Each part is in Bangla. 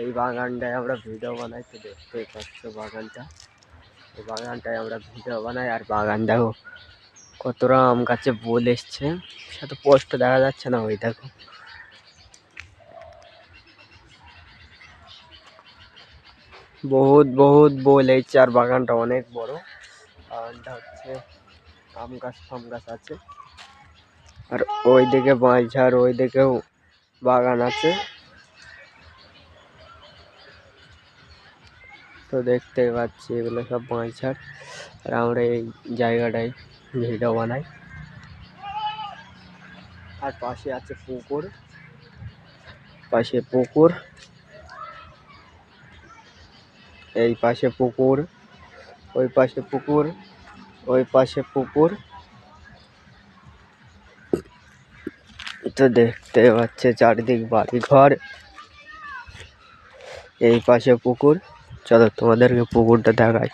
এই বাগানটায় আমরা ভিডিও বানাই, তো দেখতেই পাচ্ছ বাগানটা। এই বাগানটায় আমরা ভিডিও বানাই। আর বাগান দেখো কতটা আম গাছে বোল এসছে, সেটা পোস্ট দেখা যাচ্ছে না। ওই দেখো বহুত বহুত বোল এসছে। আর বাগানটা অনেক বড়। বাগানটা হচ্ছে আম গাছ ফাম গাছ আছে। আর ওই দিকে বাঁশঝাড়, ওই দিকেও বাগান আছে। তো দেখতেই পাচ্ছি এগুলো সব বাঁশঝাড়। আর আমরা এই জায়গাটায় ভিডিও বানাই। আর পাশে আছে পুকুর, পাশে পুকুর, এই পাশে পুকুর, ওই পাশে পুকুর, ওই পাশে পুকুর। তো দেখতে পাচ্ছে চারিদিক বাড়ি ঘর, এই পাশে পুকুর। চলো তোমাদেরকে পুকুরটা দেখাই।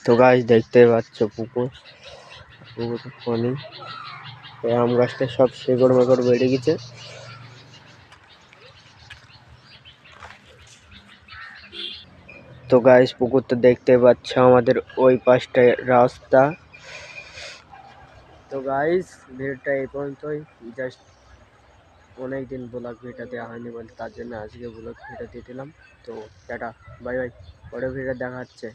তো গাছ দেখতে পাচ্ছ পুকুর, পুকুর পানি। এই আম গাছটা সব শেকড় মেকড় বেড়ে গেছে। তো গাইস পুকুরটা দেখতে পাচ্ছ, আমাদের ওই পাশটায় রাস্তা। তো গাইস ভিডিওটা এই পর্যন্তই। জাস্ট অনেকদিন ব্লগ ভিডিও দেওয়া হয়নি বলে তার জন্য আজকে ব্লগ ভিডিও দিয়ে দিলাম। তো টাটা, বাই বাই, পরে ভিডিও দেখা হচ্ছে।